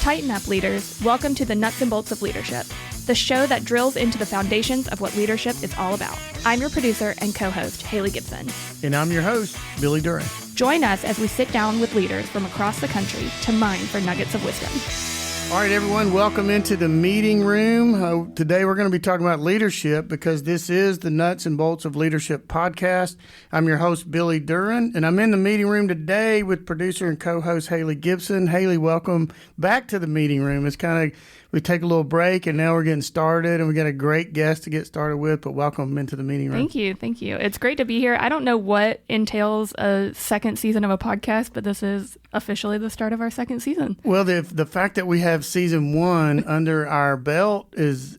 Tighten up, leaders. Welcome to the Nuts and Bolts of Leadership, the show that drills into the foundations of what leadership is all about. I'm your producer and co-host, Hali Gibson. And I'm your host, Billy Duren. Join us as we sit down with leaders from across the country to mine for nuggets of wisdom. All right, everyone, welcome into the meeting room. Today we're going to be talking about leadership because this is the Nuts and Bolts of Leadership podcast. I'm your host, Billy Duren, and I'm in the meeting room today with producer and co-host Hali Gibson. Hali, welcome back to the meeting room. It's kind of, we take a little break and now we're getting started, and we got a great guest to get started with, but welcome into the meeting room. Thank you. It's great to be here. I don't know what entails a second season of a podcast, but this is officially the start of our second season. Well, the fact that we have season one under our belt is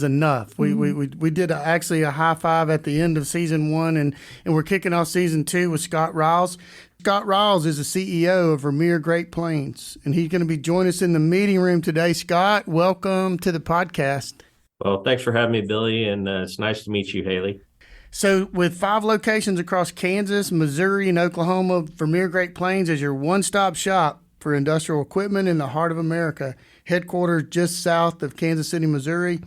enough. We did actually a high five at the end of season one, and we're kicking off season two with Scott Ryals. Scott Ryals is the CEO of Vermeer Great Plains, and he's going to be joining us in the meeting room today. Scott, welcome to the podcast. Well, thanks for having me, Billy, and it's nice to meet you, Hali. So with 5 locations across Kansas, Missouri, and Oklahoma, Vermeer Great Plains is your one-stop shop for industrial equipment in the heart of America. Headquarters just south of Kansas City, Missouri.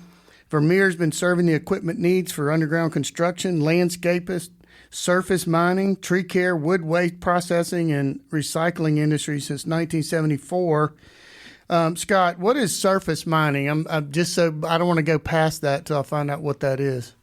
Vermeer's been serving the equipment needs for underground construction, landscapists, surface mining, tree care, wood waste processing, and recycling industry since 1974. Scott, what is surface mining? I'm just so I don't want to go past that till I find out what that is.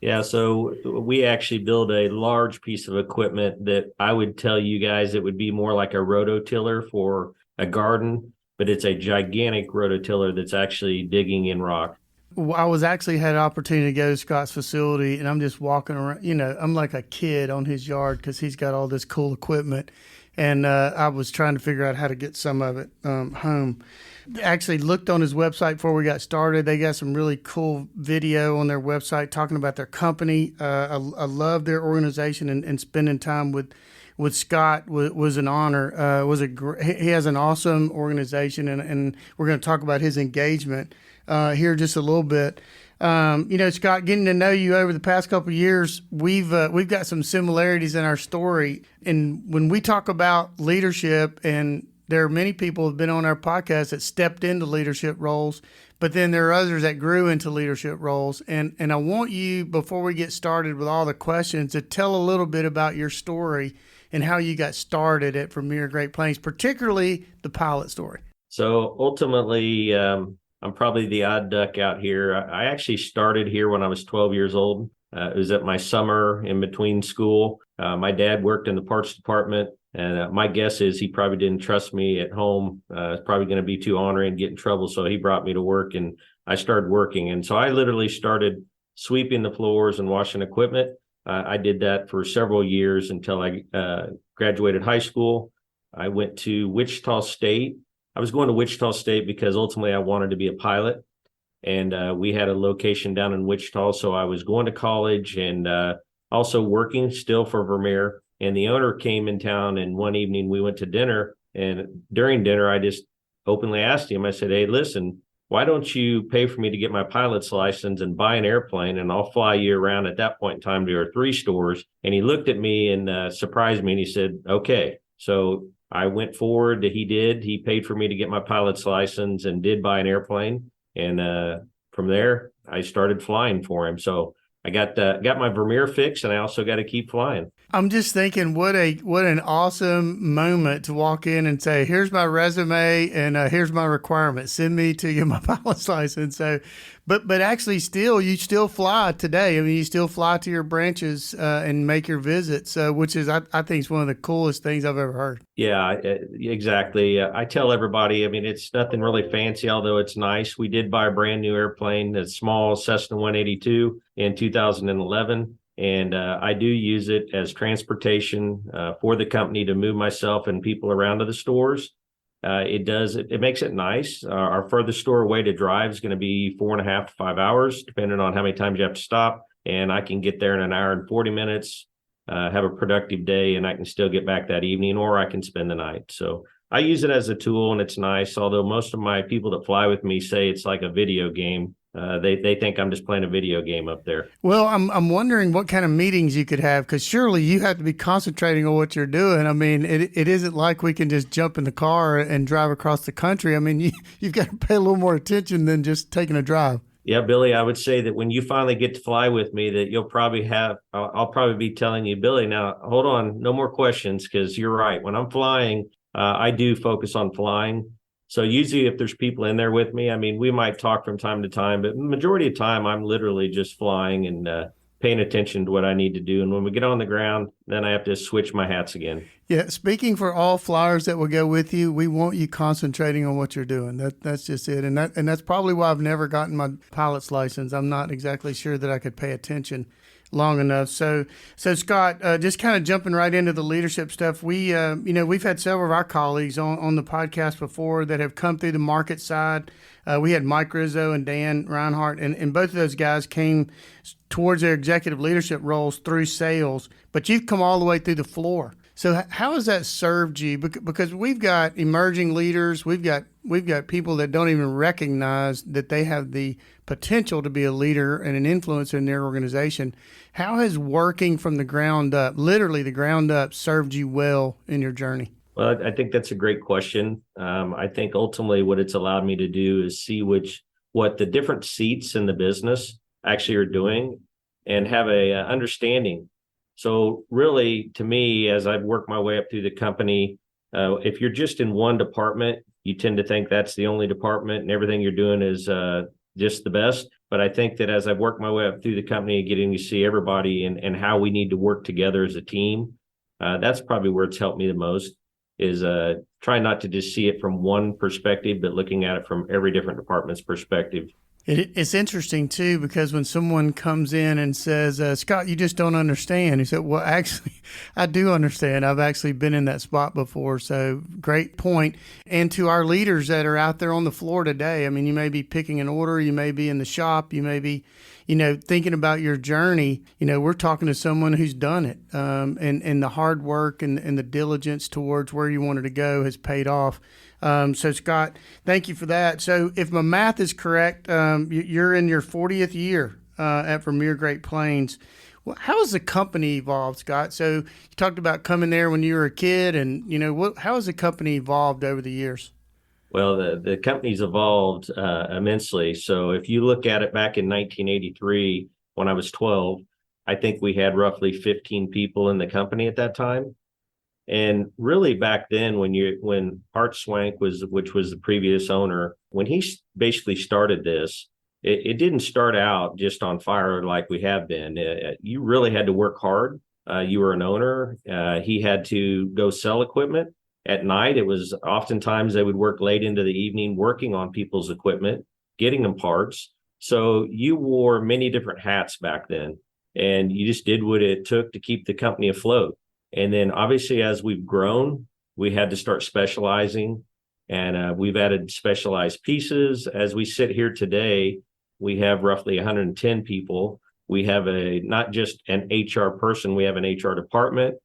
Yeah, so we actually build a large piece of equipment that I would tell you guys it would be more like a rototiller for a garden, but it's a gigantic rototiller that's actually digging in rock. I was actually had an opportunity to go to Scott's facility, and I'm just walking around. You know, I'm like a kid on his yard because he's got all this cool equipment, and I was trying to figure out how to get some of it home. Actually looked on his website before we got started. They got some really cool video on their website talking about their company. I love their organization, and spending time with Scott was an honor. He has an awesome organization, and we're going to talk about his engagement here just a little bit. Scott, getting to know you over the past couple of years, we've got some similarities in our story. And when we talk about leadership, and there are many people who have been on our podcast that stepped into leadership roles, but then there are others that grew into leadership roles. And I want you, before we get started with all the questions, to tell a little bit about your story and how you got started at Vermeer Great Plains, particularly the pilot story. So ultimately, I'm probably the odd duck out here. I actually started here when I was 12 years old. It was at my summer in between school. My dad worked in the parts department, and my guess is he probably didn't trust me at home. It's probably going to be too ornery and get in trouble, so he brought me to work, and I started working. And so I literally started sweeping the floors and washing equipment. I did that for several years until I graduated high school. I went to Wichita State. I was going to Wichita State because ultimately I wanted to be a pilot, and we had a location down in Wichita. So I was going to college and also working still for Vermeer. And the owner came in town, and one evening we went to dinner. And during dinner, I just openly asked him, I said, "Hey, listen, why don't you pay for me to get my pilot's license and buy an airplane, and I'll fly you around?" At that point in time, there were 3 stores. And he looked at me and surprised me, and he said, "Okay." So I went forward. He paid for me to get my pilot's license and did buy an airplane. And from there, I started flying for him. So I got my Vermeer fix, and I also got to keep flying. I'm just thinking, what an awesome moment to walk in and say, "Here's my resume, and here's my requirements. Send me to get my pilot's license." So, but actually, you still fly today. I mean, you still fly to your branches and make your visits, which is I think is one of the coolest things I've ever heard. Yeah, exactly. I tell everybody, I mean, it's nothing really fancy, although it's nice. We did buy a brand new airplane, a small Cessna 182 in 2011. And I do use it as transportation for the company to move myself and people around to the stores. It makes it nice. Our furthest store away to drive is going to be 4.5 to 5 hours, depending on how many times you have to stop. And I can get there in an hour and 40 minutes, have a productive day, and I can still get back that evening, or I can spend the night. So I use it as a tool and it's nice. Although most of my people that fly with me say it's like a video game. They think I'm just playing a video game up there. Well, I'm wondering what kind of meetings you could have, because surely you have to be concentrating on what you're doing. I mean, it isn't like we can just jump in the car and drive across the country. I mean, you've got to pay a little more attention than just taking a drive. Yeah, Billy, I would say that when you finally get to fly with me, that you'll probably I'll probably be telling you, Billy, now hold on, no more questions, because you're right. When I'm flying, I do focus on flying. So usually if there's people in there with me, I mean, we might talk from time to time, but the majority of the time I'm literally just flying and paying attention to what I need to do. And when we get on the ground, then I have to switch my hats again. Yeah, speaking for all flyers that will go with you, we want you concentrating on what you're doing. That's just it. And that's probably why I've never gotten my pilot's license. I'm not exactly sure that I could pay attention long enough. So Scott, just kind of jumping right into the leadership stuff. We've had several of our colleagues on the podcast before that have come through the market side. We had Mike Rizzo and Dan Reinhardt, and both of those guys came towards their executive leadership roles through sales, but you've come all the way through the floor. So how has that served you? Because we've got emerging leaders, we've got people that don't even recognize that they have the potential to be a leader and an influencer in their organization. How has working from the ground up, literally the ground up, served you well in your journey? Well, I think that's a great question. I think ultimately what it's allowed me to do is see what the different seats in the business actually are doing and have a understanding. So really, to me, as I've worked my way up through the company, if you're just in one department, you tend to think that's the only department and everything you're doing is just the best. But I think that as I've worked my way up through the company, getting to see everybody and how we need to work together as a team, that's probably where it's helped me the most, is trying not to just see it from one perspective, but looking at it from every different department's perspective. It's interesting, too, because when someone comes in and says, Scott, you just don't understand. He said, well, actually, I do understand. I've actually been in that spot before. So great point. And to our leaders that are out there on the floor today, I mean, you may be picking an order, you may be in the shop, you may be, thinking about your journey. We're talking to someone who's done it. And the hard work and the diligence towards where you wanted to go has paid off. So Scott, thank you for that. So if my math is correct, you're in your 40th year at Vermeer Great Plains. Well, how has the company evolved, Scott? So you talked about coming there when you were a kid, and how has the company evolved over the years? Well, the company's evolved immensely. So if you look at it back in 1983, when I was 12, I think we had roughly 15 people in the company at that time. And really back then, when Art Swank which was the previous owner, when he basically started this, it didn't start out just on fire like we have been. You really had to work hard. You were an owner. He had to go sell equipment at night. It was oftentimes they would work late into the evening working on people's equipment, getting them parts. So you wore many different hats back then, and you just did what it took to keep the company afloat. And then obviously, as we've grown, we had to start specializing, and we've added specialized pieces. As we sit here today, we have roughly 110 people. We have not just an HR person, we have an HR department.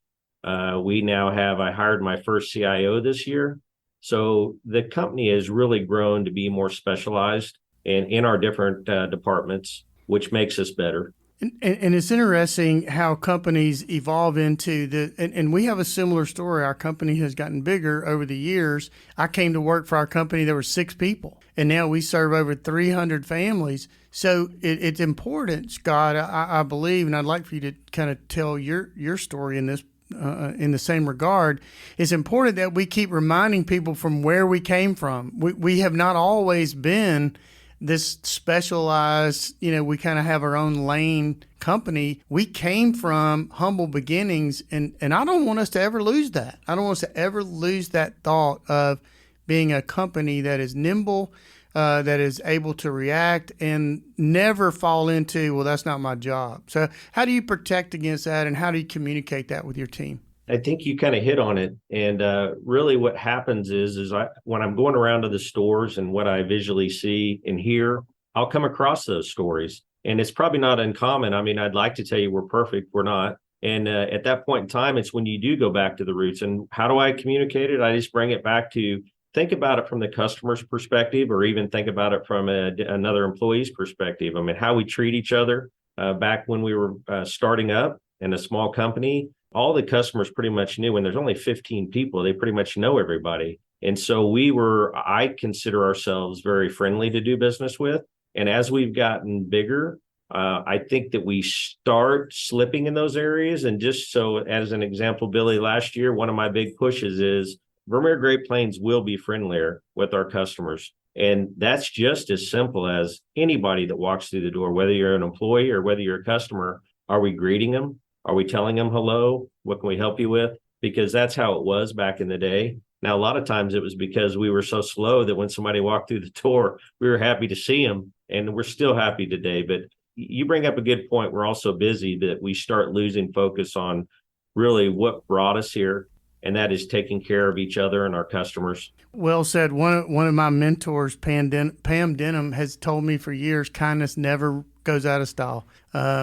I hired my first CIO this year. So the company has really grown to be more specialized and in our different departments, which makes us better. And it's interesting how companies evolve into and we have a similar story. Our company has gotten bigger over the years. I came to work for our company, there were 6 people, and now we serve over 300 families. So it's important, Scott, I believe, and I'd like for you to kind of tell your story in this, in the same regard. It's important that we keep reminding people from where we came from. We have not always been this specialized, we kind of have our own lane company. We came from humble beginnings, and I don't want us to ever lose that. I don't want us to ever lose that thought of being a company that is nimble, that is able to react and never fall into, well, that's not my job. So how do you protect against that, and how do you communicate that with your team? I think you kind of hit on it. And really what happens is when I'm going around to the stores and what I visually see and hear, I'll come across those stories. And it's probably not uncommon. I mean, I'd like to tell you we're perfect. We're not. And at that point in time, it's when you do go back to the roots. And how do I communicate it? I just bring it back to think about it from the customer's perspective, or even think about it from another employee's perspective. I mean, how we treat each other. Back when we were starting up in a small company, all the customers pretty much knew. When there's only 15 people, they pretty much know everybody. And so I consider ourselves very friendly to do business with. And as we've gotten bigger, I think that we start slipping in those areas. And just so as an example, Billy, last year, one of my big pushes is Vermeer Great Plains will be friendlier with our customers. And that's just as simple as anybody that walks through the door, whether you're an employee or whether you're a customer. Are we greeting them? Are we telling them hello? What can we help you with? Because that's how it was back in the day. Now, a lot of times it was because we were so slow that when somebody walked through the door, we were happy to see them, and we're still happy today. But you bring up a good point. We're all so busy that we start losing focus on really what brought us here, and that is taking care of each other and our customers. Well said. One of my mentors, Pam Denham, has told me for years, kindness never goes out of style.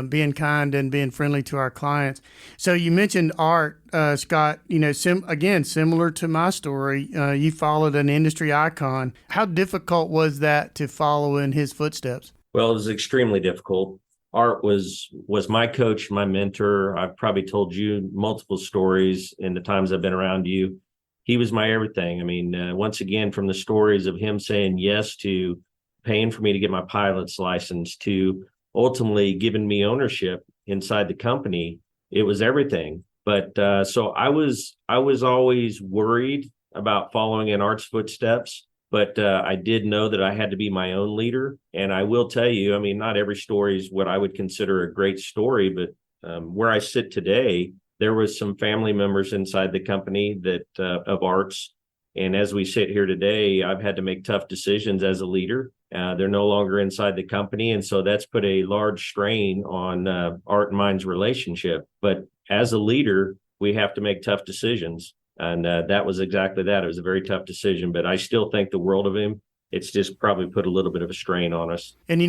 Being kind and being friendly to our clients. So you mentioned art, Scott. Similar to my story, you followed an industry icon. How difficult was that to follow in his footsteps? Well, it was extremely difficult. Art was my coach, my mentor. I've probably told you multiple stories in the times I've been around you. He was my everything. I mean, once again, from the stories of him saying yes to paying for me to get my pilot's license to ultimately giving me ownership inside the company, it was everything. But so I was always worried about following in Art's footsteps. But I did know that I had to be my own leader. And I will tell you, I mean, not every story is what I would consider a great story, but where I sit today, there was some family members inside the company that of Art's. And as we sit here today, I've had to make tough decisions as a leader. They're no longer inside the company. And so that's put a large strain on Art and mine's relationship. But as a leader, we have to make tough decisions. And that was exactly that. It was a very tough decision, but I still think the world of him. It's just probably put a little bit of a strain on us. And,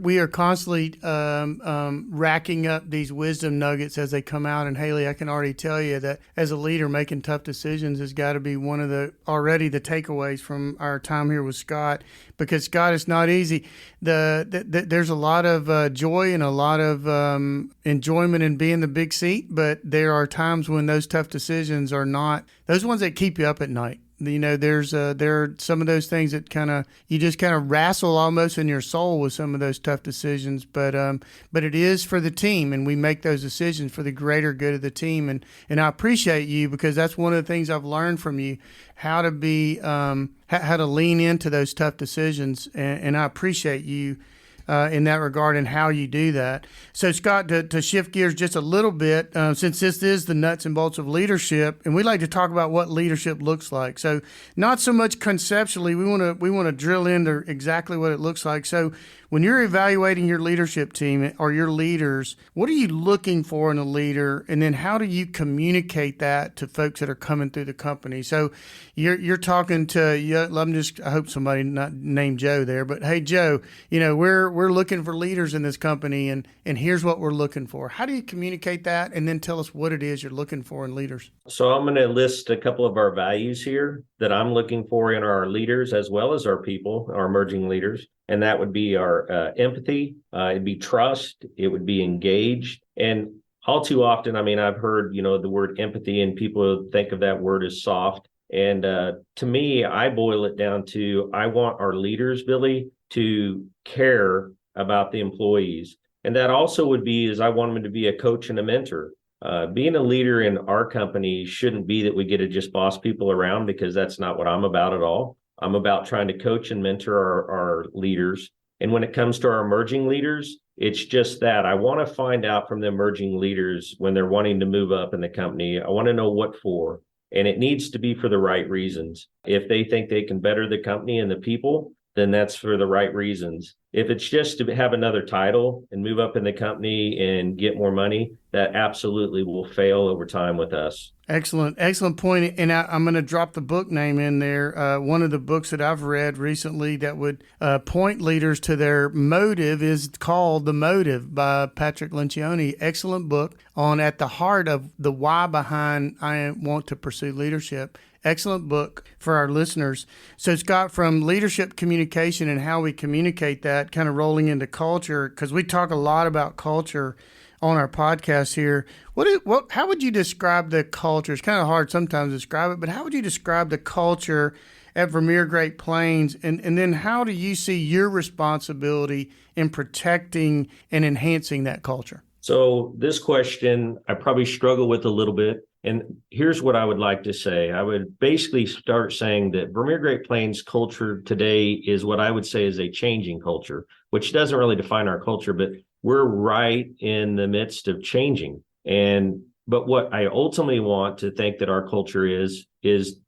we are constantly racking up these wisdom nuggets as they come out. And Haley, I can already tell you that as a leader, making tough decisions has got to be one of the takeaways from our time here with Scott, because Scott, it's not easy. There's a lot of joy and a lot of enjoyment in being the big seat, but there are times when those tough decisions are not those ones that keep you up at night. There are some of those things that you just wrestle almost in your soul with some of those tough decisions, but it is for the team, and we make those decisions for the greater good of the team. And I appreciate you, because that's one of the things I've learned from you, how to be how to lean into those tough decisions, and I appreciate you in that regard and how you do that. So, Scott, to shift gears just a little bit, since this is the nuts and bolts of leadership, and we like to talk about what leadership looks like. So, not so much conceptually, we want to drill into exactly what it looks like. So, when you're evaluating your leadership team or your leaders, what are you looking for in a leader, and then how do you communicate that to folks that are coming through the company? So, you're talking to I hope somebody not named Joe there, but hey, Joe, we're looking for leaders in this company, and here's what we're looking for. How do you communicate that, and then tell us what it is you're looking for in leaders? So I'm going to list a couple of our values here that I'm looking for in our leaders, as well as our people, our emerging leaders. And that would be our empathy, it'd be trust, it would be engaged. And all too often, I mean, I've heard, the word empathy, and people think of that word as soft. And to me, I boil it down to, I want our leaders, Billy, to care about the employees. And that also would be, is I want them to be a coach and a mentor. Being a leader in our company shouldn't be that we get to just boss people around, because that's not what I'm about at all. I'm about trying to coach and mentor our leaders. And when it comes to our emerging leaders, it's just that. I want to find out from the emerging leaders when they're wanting to move up in the company. I want to know what for. And it needs to be for the right reasons. If they think they can better the company and the people, then that's for the right reasons. If it's just to have another title and move up in the company and get more money, that absolutely will fail over time with us. Excellent point. And I'm going to drop the book name in there. One of the books that I've read recently that would point leaders to their motive is called The Motive by Patrick Lencioni. Excellent book on at the heart of the why behind I want to pursue leadership. Excellent book for our listeners. So, Scott, from leadership communication and how we communicate that, kind of rolling into culture, because we talk a lot about culture on our podcast here. How would you describe the culture? It's kind of hard sometimes to describe it, but how would you describe the culture at Vermeer Great Plains? And then how do you see your responsibility in protecting and enhancing that culture? So this question I probably struggle with a little bit. And here's what I would like to say. I would basically start saying that Vermeer Great Plains culture today is what I would say is a changing culture, which doesn't really define our culture, but we're right in the midst of changing. But what I ultimately want to think that our culture is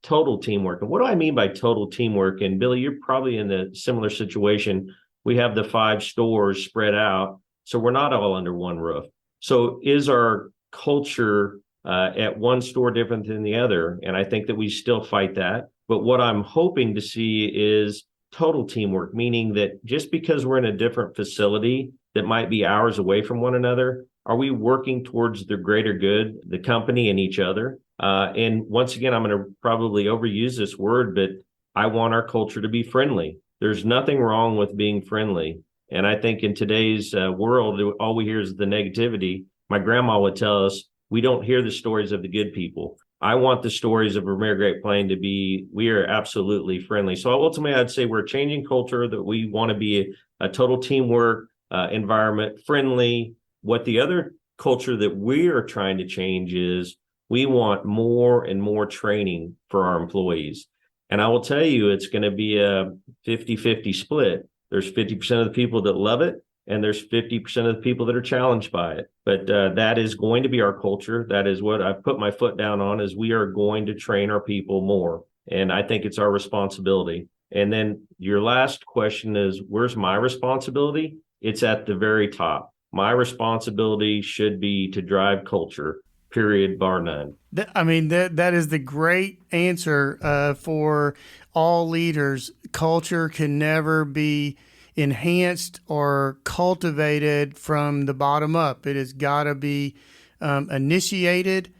total teamwork. And what do I mean by total teamwork? And Billy, you're probably in a similar situation. We have the 5 stores spread out, so we're not all under one roof. So is our culture at one store different than the other? And I think that we still fight that. But what I'm hoping to see is total teamwork, meaning that just because we're in a different facility that might be hours away from one another, are we working towards the greater good, the company and each other? And once again, I'm going to probably overuse this word, but I want our culture to be friendly. There's nothing wrong with being friendly. And I think in today's world, all we hear is the negativity. My grandma would tell us, we don't hear the stories of the good people. I want the stories of Vermeer Great Plains to be, we are absolutely friendly. So ultimately, I'd say we're a changing culture, that we want to be a total teamwork environment, friendly. What the other culture that we are trying to change is we want more and more training for our employees. And I will tell you, it's going to be a 50-50 split. There's 50% of the people that love it, and there's 50% of the people that are challenged by it. But that is going to be our culture. That is what I've put my foot down on, is we are going to train our people more. And I think it's our responsibility. And then your last question is, where's my responsibility? It's at the very top. My responsibility should be to drive culture, period, bar none. That is the great answer for all leaders. Culture can never be enhanced or cultivated from the bottom up. It has got to be initiated,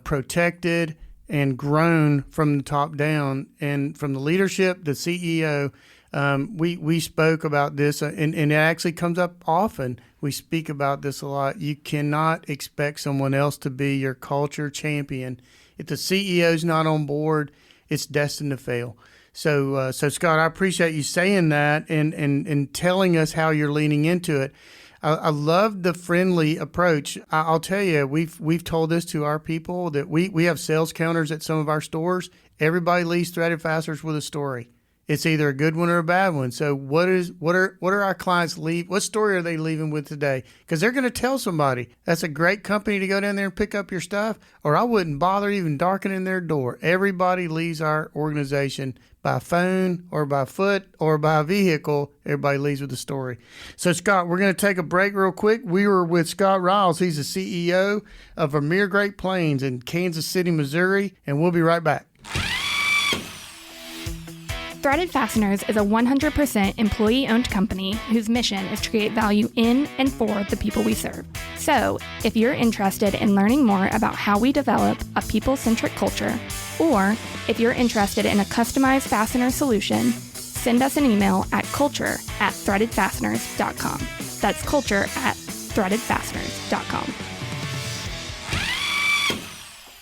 protected, and grown from the top down. And from the leadership, the CEO, we spoke about this, and it actually comes up often. We speak about this a lot. You cannot expect someone else to be your culture champion. If the CEO's not on board, it's destined to fail. So Scott, I appreciate you saying that and telling us how you're leaning into it. I love the friendly approach. I'll tell you, we've told this to our people that we have sales counters at some of our stores. Everybody leaves Threaded Fasteners with a story. It's either a good one or a bad one. So what are our clients leave? What story are they leaving with today? Because they're going to tell somebody that's a great company to go down there and pick up your stuff, or I wouldn't bother even darkening their door. Everybody leaves our organization by phone or by foot or by vehicle. Everybody leaves with a story. So Scott, we're going to take a break real quick. We were with Scott Ryals. He's the CEO of Vermeer Great Plains in Kansas City, Missouri, and we'll be right back. Threaded Fasteners is a 100% employee-owned company whose mission is to create value in and for the people we serve. So, if you're interested in learning more about how we develop a people-centric culture, or if you're interested in a customized fastener solution, send us an email at culture@threadedfasteners.com. That's culture@threadedfasteners.com.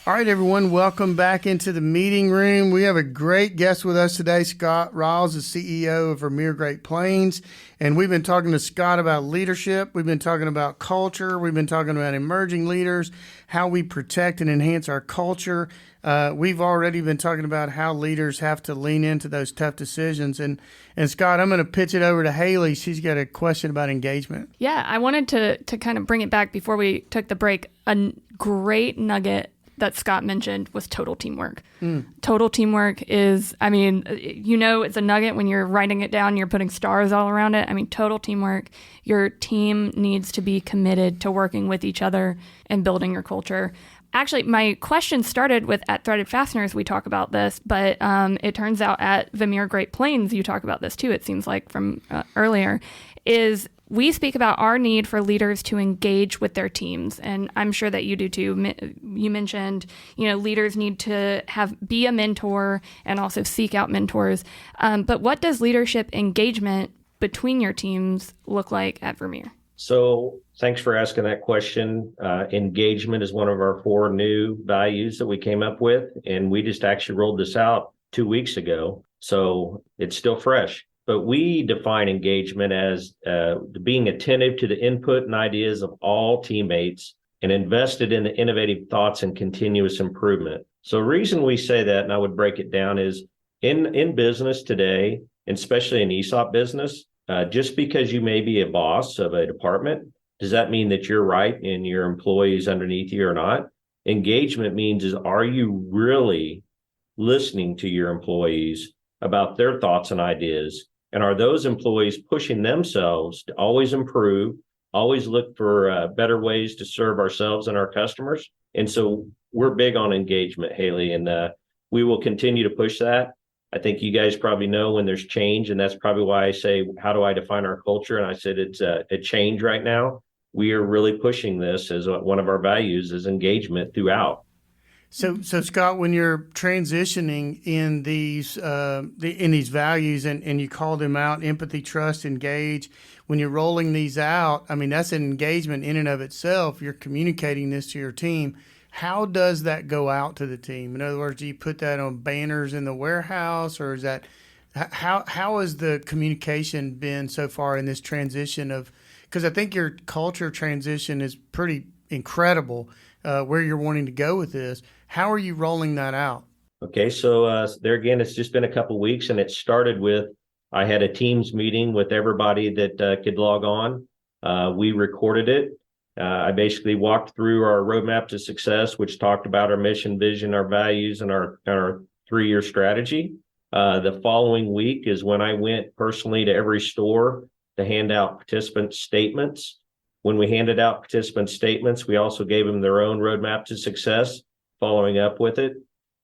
All right, everyone, welcome back into the meeting room. We have a great guest with us today, Scott Ryals, the CEO of Vermeer Great Plains. And we've been talking to Scott about leadership. We've been talking about culture. We've been talking about emerging leaders, how we protect and enhance our culture. We've already been talking about how leaders have to lean into those tough decisions. And Scott, I'm going to pitch it over to Haley. She's got a question about engagement. Yeah, I wanted to kind of bring it back before we took the break. A great nugget that Scott mentioned was total teamwork. Total teamwork is, it's a nugget when you're writing it down, you're putting stars all around it. Total teamwork. Your team needs to be committed to working with each other and building your culture. Actually, my question started with at Threaded Fasteners, we talk about this, but it turns out at Vermeer Great Plains, you talk about this too, it seems like from earlier, is we speak about our need for leaders to engage with their teams. And I'm sure that you do too. You mentioned, leaders need to be a mentor and also seek out mentors. But what does leadership engagement between your teams look like at Vermeer? So thanks for asking that question. Engagement is one of our 4 new values that we came up with, and we just actually rolled this out 2 weeks ago. So it's still fresh. But we define engagement as being attentive to the input and ideas of all teammates and invested in the innovative thoughts and continuous improvement. So the reason we say that, and I would break it down, is in business today, and especially in ESOP business, just because you may be a boss of a department, does that mean that you're right and your employees underneath you or not? Engagement means are you really listening to your employees about their thoughts and ideas? And are those employees pushing themselves to always improve, always look for better ways to serve ourselves and our customers? And so we're big on engagement, Haley, and we will continue to push that. I think you guys probably know when there's change, and that's probably why I say, how do I define our culture? And I said it's a change right now. We are really pushing this as one of our values is engagement throughout. So Scott, when you're transitioning in these values and you call them out, empathy, trust, engage, when you're rolling these out, that's an engagement in and of itself. You're communicating this to your team. How does that go out to the team? In other words, do you put that on banners in the warehouse, or is that how has the communication been so far in this transition of? Because I think your culture transition is pretty incredible. Where you're wanting to go with this. How are you rolling that out? Okay, so there again, it's just been a couple of weeks, and it started with I had a Teams meeting with everybody that could log on. We recorded it. I basically walked through our roadmap to success, which talked about our mission, vision, our values, and our 3-year strategy. The following week is when I went personally to every store to hand out participant statements. When we handed out participant statements, we also gave them their own roadmap to success, following up with it.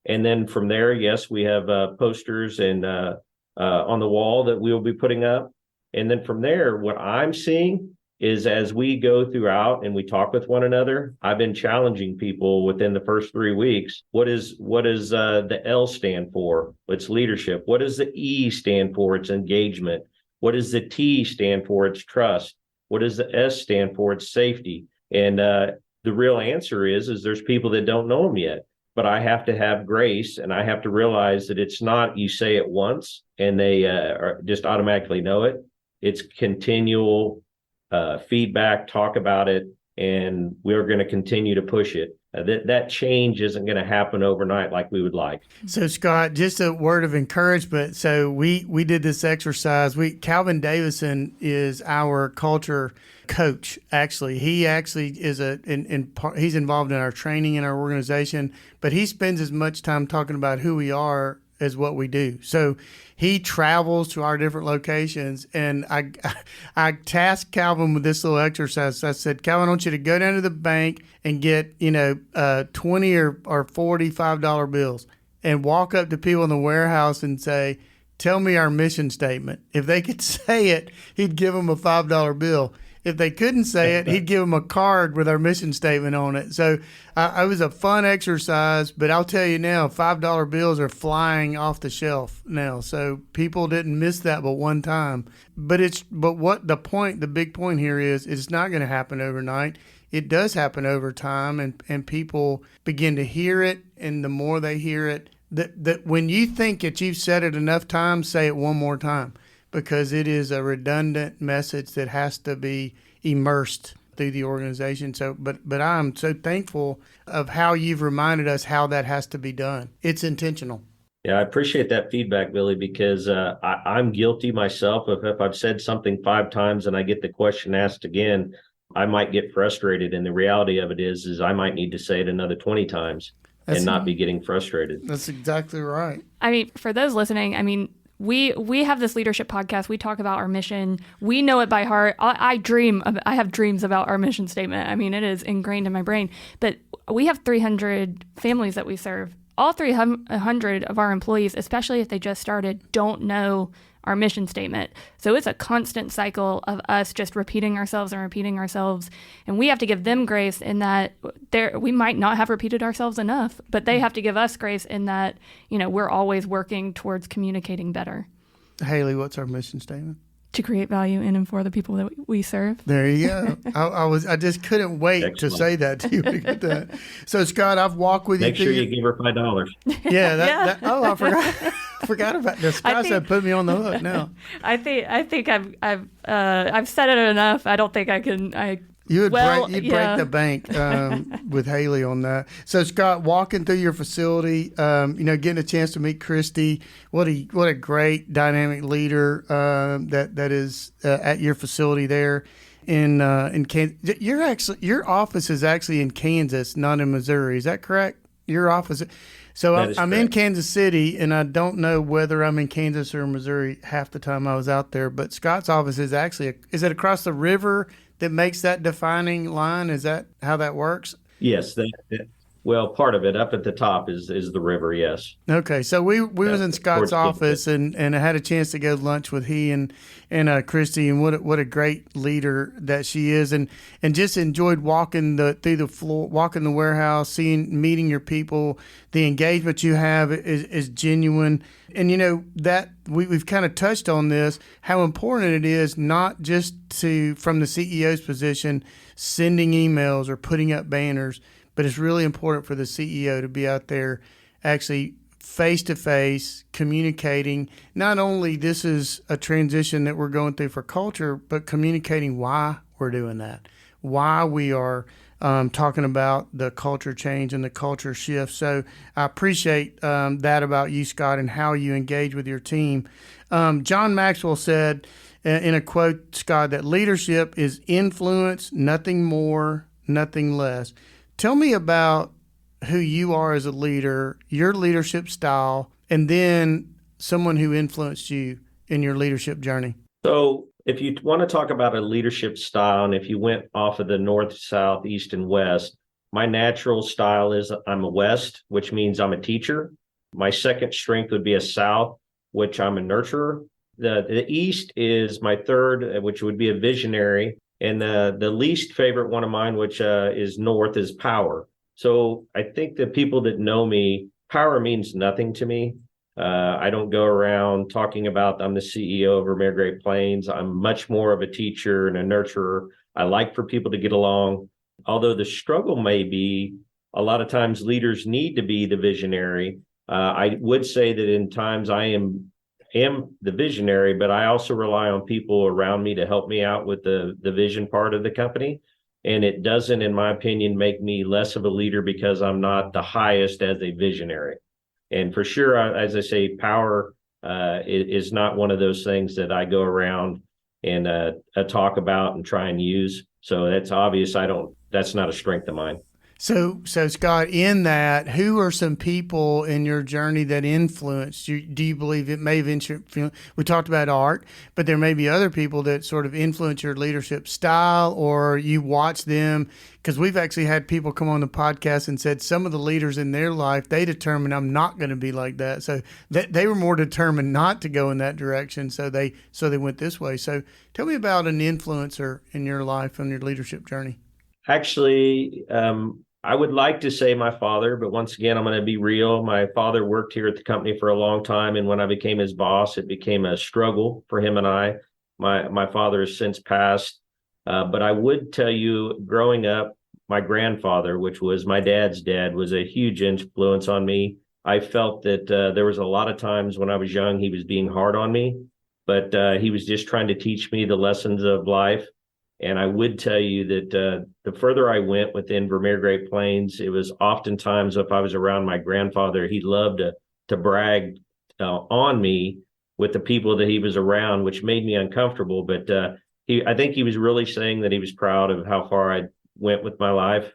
And then from there, yes, we have posters and on the wall that we will be putting up. And then from there, what I'm seeing is as we go throughout and we talk with one another, I've been challenging people within the first 3 weeks. What does the L stand for? It's leadership. What does the E stand for? It's engagement. What does the T stand for? It's trust. What does the S stand for? It's safety. And the real answer is there's people that don't know them yet, but I have to have grace, and I have to realize that it's not you say it once and they just automatically know it. It's continual feedback, talk about it, and we're going to continue to push it. That change isn't going to happen overnight like we would like. So Scott, just a word of encouragement. So we did this exercise. Calvin Davison is our culture coach. Actually, he actually is he's involved in our training in our organization, but he spends as much time talking about who we are as what we do. So he travels to our different locations, and I tasked Calvin with this little exercise. I said, Calvin, I want you to go down to the bank and get 20 or $45 bills and walk up to people in the warehouse and say, tell me our mission statement. If they could say it, he'd give them a $5 bill. If they couldn't say it, he'd give them a card with our mission statement on it. So it was a fun exercise, but I'll tell you now, $5 bills are flying off the shelf now. So people didn't miss that but one time. But what the big point here is, it's not going to happen overnight. It does happen over time, and people begin to hear it, and the more they hear it, that when you think that you've said it enough times, say it one more time. Because it is a redundant message that has to be immersed through the organization. So, but I'm so thankful of how you've reminded us how that has to be done. It's intentional. Yeah, I appreciate that feedback, Billy, because I'm guilty myself of if I've said something 5 times and I get the question asked again, I might get frustrated. And the reality of it is I might need to say it another 20 times. and not be getting frustrated. That's exactly right. I mean, for those listening, I mean, we have this leadership podcast. We talk about our mission. We know it by heart. I have dreams about our mission statement. I mean, it is ingrained in my brain. But we have 300 families that we serve. All 300 of our employees, especially if they just started, don't know our mission statement. So it's a constant cycle of us just repeating ourselves. And we have to give them grace in that we might not have repeated ourselves enough, but they have to give us grace in that, we're always working towards communicating better. Haley, what's our mission statement? To create value in and for the people that we serve. There you go. I just couldn't wait Excellent. to say that to you. To get that. So Scott, I've walked with Make you. sure you give her $5. Yeah. I forgot about this. Scott said, "Put me on the hook now." I think I've said it enough. I don't think I can. You'd break the bank with Haley on that. So Scott, walking through your facility, getting a chance to meet Christy, what a great dynamic leader that is at your facility there in Kansas. Your office is actually in Kansas, not in Missouri. Is that correct? Your office. So I'm in Kansas City, and I don't know whether I'm in Kansas or Missouri half the time I was out there. But Scott's office is actually is it across the river that makes that defining line? Is that how that works? Yes. Well, part of it up at the top is the river. Yes. Okay. So we was in Scott's office and I had a chance to go to lunch with he and Christy, and what a great leader that she is, and just enjoyed walking through the floor, walking the warehouse, meeting your people. The engagement you have is genuine. And that we've kind of touched on this, how important it is not just from the CEO's position, sending emails or putting up banners, but it's really important for the CEO to be out there actually face-to-face communicating. Not only this is a transition that we're going through for culture, but communicating why we're doing that, why we are talking about the culture change and the culture shift. So I appreciate that about you, Scott, and how you engage with your team. John Maxwell said in a quote, Scott, that leadership is influence, nothing more, nothing less. Tell me about who you are as a leader, your leadership style, and then someone who influenced you in your leadership journey. So if you want to talk about a leadership style, and if you went off of the north, south, east, and west, my natural style is I'm a west, which means I'm a teacher. My second strength would be a south, which I'm a nurturer. The east is my third, which would be a visionary. And the least favorite one of mine, which is north, is power. So I think the people that know me, power means nothing to me. I don't go around talking about I'm the CEO of Vermeer Great Plains. I'm much more of a teacher and a nurturer. I like for people to get along. Although the struggle may be a lot of times leaders need to be the visionary. I would say that in times I am the visionary, but I also rely on people around me to help me out with the vision part of the company. And it doesn't, in my opinion, make me less of a leader because I'm not the highest as a visionary. And for sure, as I say, power is not one of those things that I go around and talk about and try and use. So that's obvious. That's not a strength of mine. So Scott, in that, who are some people in your journey that influenced you? Do you believe it may have influenced? We talked about art, but there may be other people that sort of influence your leadership style, or you watch them. Because we've actually had people come on the podcast and said some of the leaders in their life, they determined I'm not going to be like that. So they were more determined not to go in that direction. So they went this way. So tell me about an influencer in your life on your leadership journey. Actually, I would like to say my father, but once again, I'm going to be real. My father worked here at the company for a long time, and when I became his boss, it became a struggle for him and I. My father has since passed, but I would tell you, growing up, my grandfather, which was my dad's dad, was a huge influence on me. I felt that there was a lot of times when I was young, he was being hard on me, but he was just trying to teach me the lessons of life. And I would tell you that the further I went within Vermeer Great Plains, it was oftentimes if I was around my grandfather, he loved to brag on me with the people that he was around, which made me uncomfortable. But I think he was really saying that he was proud of how far I went with my life.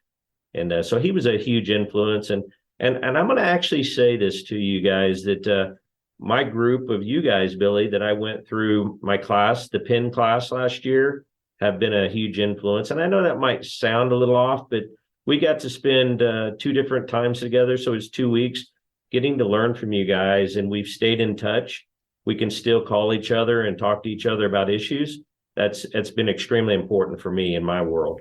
And so he was a huge influence. And And I'm going to actually say this to you guys that my group of you guys, Billy, that I went through my class, the PIN class last year, have been a huge influence. And I know that might sound a little off, but we got to spend 2 different times together. So it's 2 weeks getting to learn from you guys. And we've stayed in touch. We can still call each other and talk to each other about issues. It's been extremely important for me in my world.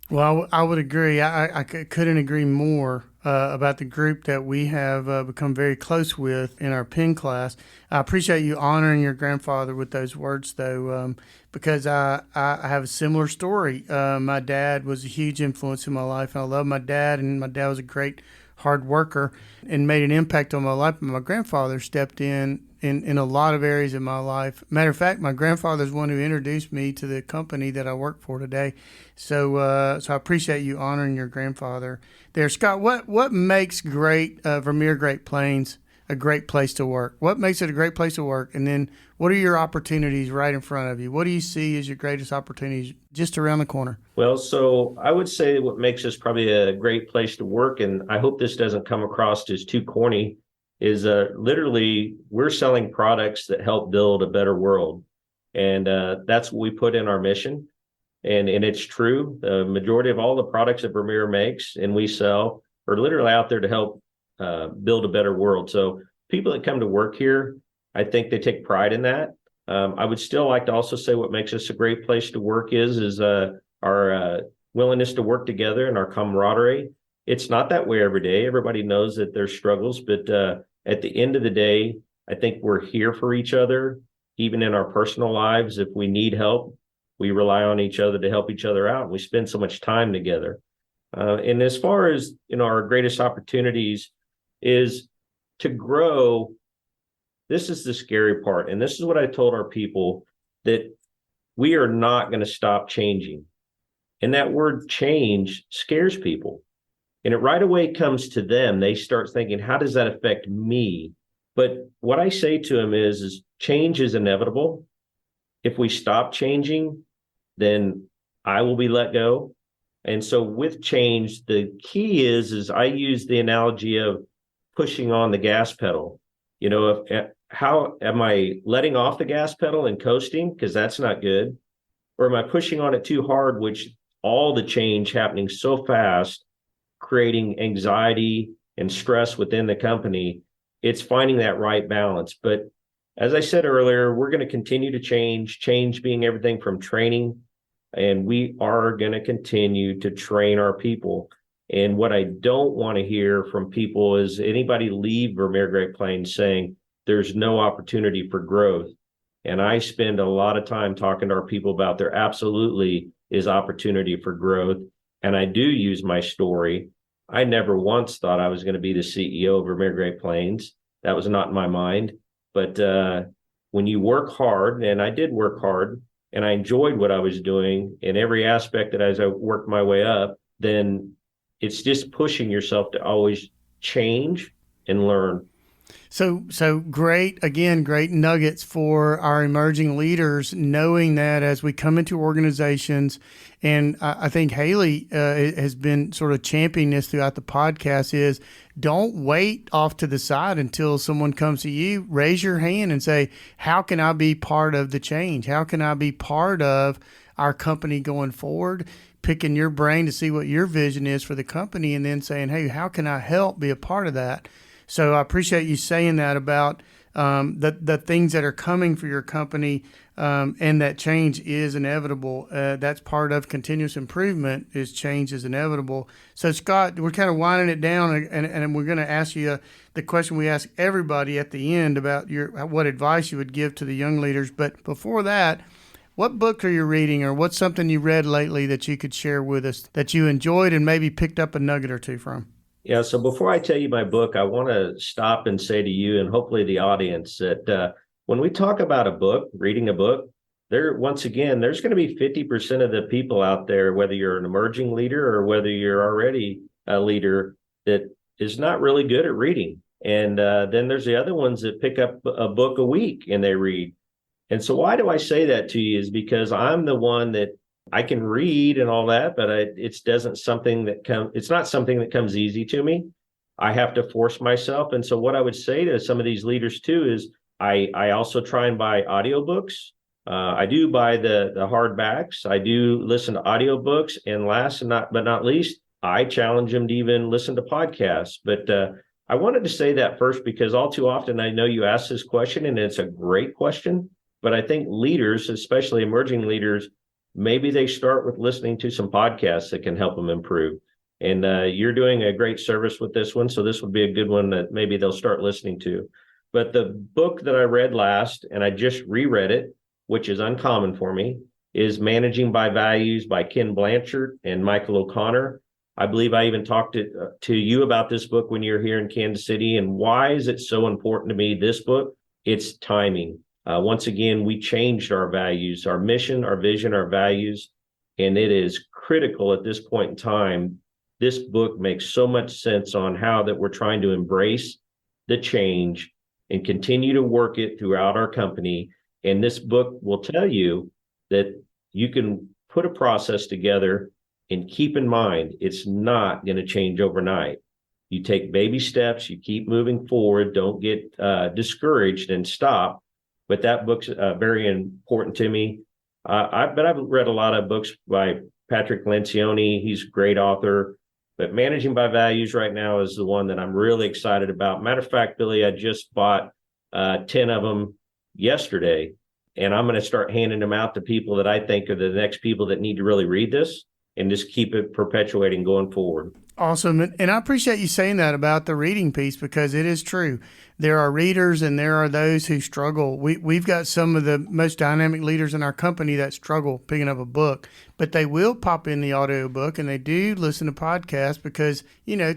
Well, I would agree. I couldn't agree more about the group that we have become very close with in our PIN class. I appreciate you honoring your grandfather with those words, though, because I have a similar story. My dad was a huge influence in my life, and I love my dad, and my dad was a great hard worker and made an impact on my life. But my grandfather stepped in a lot of areas of my life. Matter of fact, my grandfather's one who introduced me to the company that I work for today. So I appreciate you honoring your grandfather there. Scott, what makes Vermeer Great Plains a great place to work? What makes it a great place to work? And then what are your opportunities right in front of you? What do you see as your greatest opportunities just around the corner? Well, so I would say what makes us probably a great place to work, and I hope this doesn't come across as too corny, is literally we're selling products that help build a better world. And that's what we put in our mission. And it's true. The majority of all the products that Vermeer makes and we sell are literally out there to help build a better world. So people that come to work here, I think they take pride in that. I would still like to also say what makes us a great place to work is our willingness to work together and our camaraderie. It's not that way every day. Everybody knows that there's struggles, but at the end of the day, I think we're here for each other, even in our personal lives. If we need help, we rely on each other to help each other out. And we spend so much time together. And as far as, our greatest opportunities is to grow. This is the scary part. And this is what I told our people, that we are not going to stop changing. And that word change scares people. And it right away comes to them. They start thinking, how does that affect me? But what I say to them is change is inevitable. If we stop changing, then I will be let go. And so with change, the key is I use the analogy of pushing on the gas pedal. How am I letting off the gas pedal and coasting? Because that's not good. Or am I pushing on it too hard, which all the change happening so fast, creating anxiety and stress within the company? It's finding that right balance. But as I said earlier, we're going to continue to change being everything from training, and we are going to continue to train our people. And what I don't want to hear from people is anybody leave Vermeer Great Plains saying there's no opportunity for growth. And I spend a lot of time talking to our people about there absolutely is opportunity for growth. And I do use my story. I never once thought I was going to be the CEO of Vermeer Great Plains. That was not in my mind. But when you work hard, and I did work hard, and I enjoyed what I was doing in every aspect that as I worked my way up, then it's just pushing yourself to always change and learn. So great nuggets for our emerging leaders, knowing that as we come into organizations, and I think Hali has been sort of championing this throughout the podcast, is don't wait off to the side until someone comes to you. Raise your hand and say, how can I be part of the change? How can I be part of our company going forward? Picking your brain to see what your vision is for the company, and then saying, hey, how can I help be a part of that? So I appreciate you saying that about the things that are coming for your company, and that change is inevitable. That's part of continuous improvement, is change is inevitable. So Scott, we're kind of winding it down, and we're going to ask you the question we ask everybody at the end about what advice you would give to the young leaders. But before that, what book are you reading, or what's something you read lately that you could share with us that you enjoyed and maybe picked up a nugget or two from? Yeah, so before I tell you my book, I want to stop and say to you and hopefully the audience that when we talk about a book, reading a book, once again, there's going to be 50% of the people out there, whether you're an emerging leader or whether you're already a leader, that is not really good at reading. And then there's the other ones that pick up a book a week and they read. And so why do I say that to you is because I'm the one that I can read and all that, but it's not something that comes easy to me. I have to force myself. And so what I would say to some of these leaders too is I also try and buy audiobooks. I do buy the hardbacks. I do listen to audiobooks. And last and not but not least, I challenge them to even listen to podcasts. But I wanted to say that first because all too often I know you ask this question and it's a great question. But I think leaders, especially emerging leaders, maybe they start with listening to some podcasts that can help them improve. And you're doing a great service with this one. So this would be a good one that maybe they'll start listening to. But the book that I read last, and I just reread it, which is uncommon for me, is Managing by Values by Ken Blanchard and Michael O'Connor. I believe I even talked to you about this book when you were here in Kansas City. And why is it so important to me, this book? It's timing. Once again, we changed our values, our mission, our vision, our values, and it is critical at this point in time. This book makes so much sense on how that we're trying to embrace the change and continue to work it throughout our company. And this book will tell you that you can put a process together and keep in mind, it's not going to change overnight. You take baby steps, you keep moving forward, don't get discouraged and stop. But that book's very important to me. But I've read a lot of books by Patrick Lencioni. He's a great author. But Managing by Values right now is the one that I'm really excited about. Matter of fact, Billy, I just bought 10 of them yesterday, and I'm going to start handing them out to people that I think are the next people that need to really read this and just keep it perpetuating going forward. Awesome. And I appreciate you saying that about the reading piece because it is true. There are readers and there are those who struggle. We've got some of the most dynamic leaders in our company that struggle picking up a book, but they will pop in the audiobook and they do listen to podcasts because,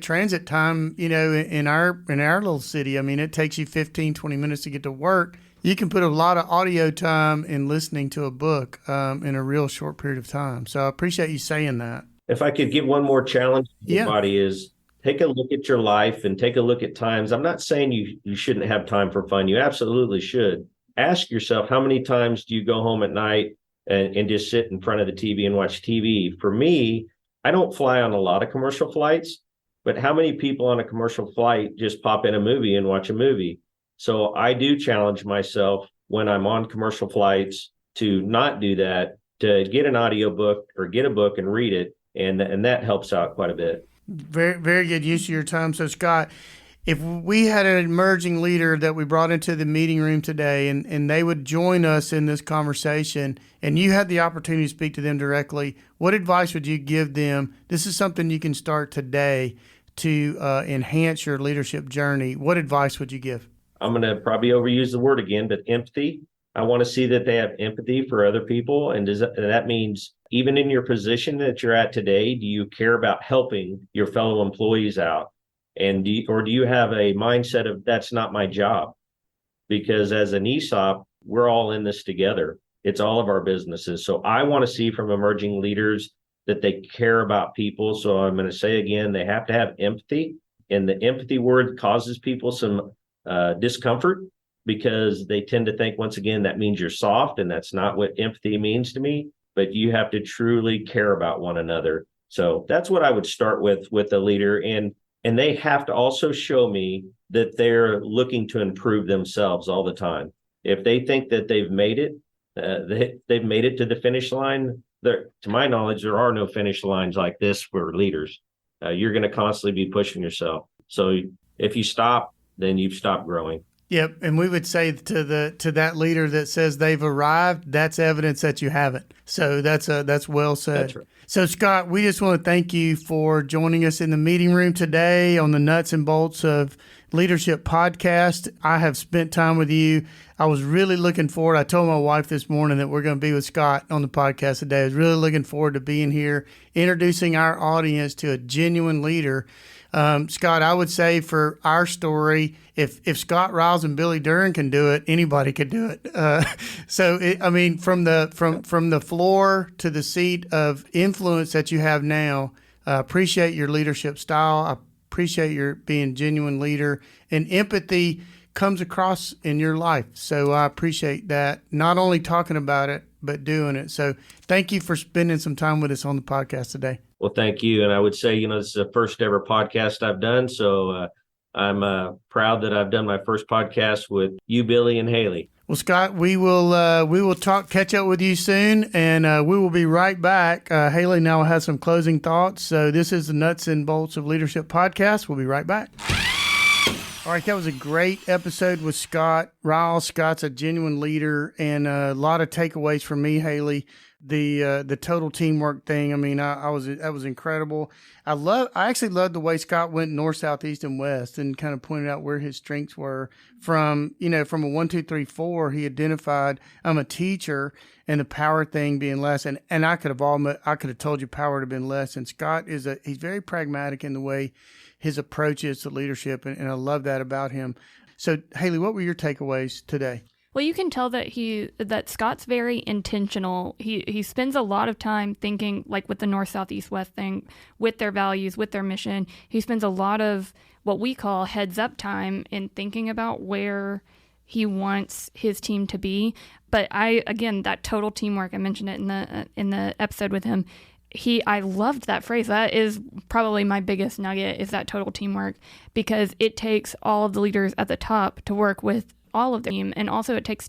transit time, in our little city, I mean, it takes you 15, 20 minutes to get to work. You can put a lot of audio time in listening to a book in a real short period of time. So I appreciate you saying that. If I could give one more challenge to everybody is take a look at your life and take a look at times. I'm not saying you shouldn't have time for fun. You absolutely should. Ask yourself, how many times do you go home at night and just sit in front of the TV and watch TV? For me, I don't fly on a lot of commercial flights, but how many people on a commercial flight just pop in a movie and watch a movie? So I do challenge myself when I'm on commercial flights to not do that, to get an audiobook or get a book and read it. And that helps out quite a bit. Very, very good use of your time. So, Scott, if we had an emerging leader that we brought into the meeting room today and they would join us in this conversation and you had the opportunity to speak to them directly, what advice would you give them? This is something you can start today to enhance your leadership journey. What advice would you give? I'm going to probably overuse the word again, but empathy. I want to see that they have empathy for other people. And that means even in your position that you're at today, do you care about helping your fellow employees out? And do you have a mindset of that's not my job? Because as an ESOP, we're all in this together. It's all of our businesses. So I want to see from emerging leaders that they care about people. So I'm going to say again, they have to have empathy. And the empathy word causes people some discomfort because they tend to think, once again, that means you're soft. And that's not what empathy means to me. But you have to truly care about one another. So that's what I would start with a leader. And they have to also show me that they're looking to improve themselves all the time. If they think that they've made it, they've made it to the finish line. To my knowledge, there are no finish lines like this for leaders. You're going to constantly be pushing yourself. So if you stop, then you've stopped growing. Yep, and we would say to that leader that says they've arrived, that's evidence that you haven't. So that's well said. That's right. So Scott, we just want to thank you for joining us in the meeting room today on the Nuts and Bolts of Leadership podcast. I have spent time with you. I was really looking forward. I told my wife this morning that we're going to be with Scott on the podcast today. I was really looking forward to being here, introducing our audience to a genuine leader. Scott, I would say for our story, if Scott Ryals and Billy Duren can do it, anybody could do it. From the floor to the seat of influence that you have now, appreciate your leadership style. I appreciate your being a genuine leader, and empathy comes across in your life. So I appreciate that, not only talking about it, but doing it. So thank you for spending some time with us on the podcast today. Well, thank you. And I would say, this is the first ever podcast I've done. So I'm proud that I've done my first podcast with you, Billy, and Haley. Well, Scott, we will catch up with you soon, and we will be right back. Haley now has some closing thoughts. So this is the Nuts and Bolts of Leadership podcast. We'll be right back. All right, that was a great episode with Scott Ryals. Scott's a genuine leader, and a lot of takeaways from me, Haley. The total teamwork thing. I mean, that was incredible. I actually loved the way Scott went north, south, east, and west, and kind of pointed out where his strengths were. From a 1, 2, 3, 4, he identified I'm a teacher, and the power thing being less. And I could have told you power would have been less. And Scott he's very pragmatic in the way his approach is to leadership, and I love that about him. So, Haley, what were your takeaways today? Well, you can tell that Scott's very intentional. He spends a lot of time thinking, like with the north, south, east, west thing, with their values, with their mission. He spends a lot of what we call heads up time in thinking about where he wants his team to be. But that total teamwork, I mentioned it in the episode with him. I loved that phrase. That is probably my biggest nugget, is that total teamwork, because it takes all of the leaders at the top to work with all of the team, and also it takes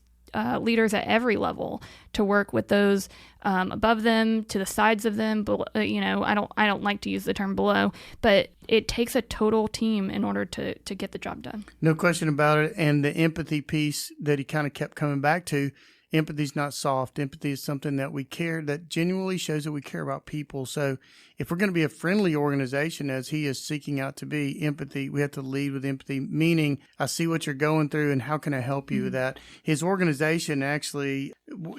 leaders at every level to work with those above them, to the sides of them. But I don't like to use the term below, but it takes a total team in order to get the job done. No question about it. And the empathy piece that he kind of kept coming back to. Empathy is not soft. Empathy is something that we care, that genuinely shows that we care about people. So if we're going to be a friendly organization, as he is seeking out to be, empathy, we have to lead with empathy, meaning I see what you're going through and how can I help you with that? His organization actually,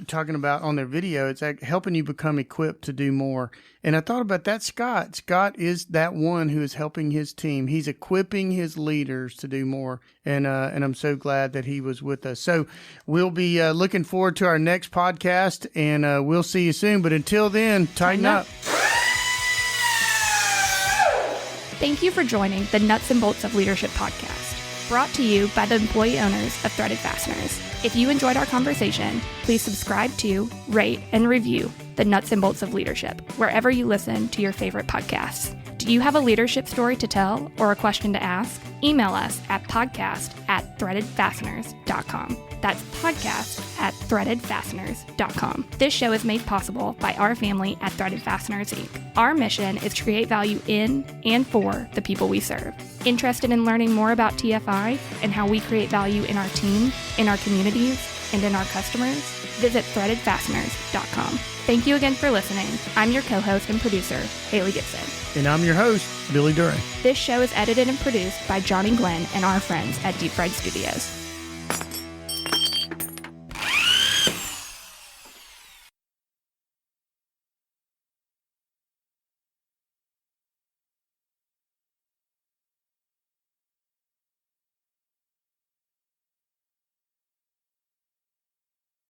talking about on their video, it's helping you become equipped to do more. And I thought about that, Scott. Scott is that one who is helping his team. He's equipping his leaders to do more. And I'm so glad that he was with us. So we'll be looking forward to our next podcast, and we'll see you soon. But until then, tighten up. Thank you for joining the Nuts and Bolts of Leadership podcast, brought to you by the employee owners of Threaded Fasteners. If you enjoyed our conversation, please subscribe to, rate, and review the Nuts and Bolts of Leadership wherever you listen to your favorite podcasts. Do you have a leadership story to tell or a question to ask? Email us at podcast@threadedfasteners.com. That's podcast@threadedfasteners.com. This show is made possible by our family at Threaded Fasteners, Inc. Our mission is to create value in and for the people we serve. Interested in learning more about TFI and how we create value in our team, in our communities, and in our customers? Visit threadedfasteners.com. Thank you again for listening. I'm your co-host and producer, Haley Gibson. And I'm your host, Billy Duren. This show is edited and produced by Johnny Glenn and our friends at Deep Fried Studios.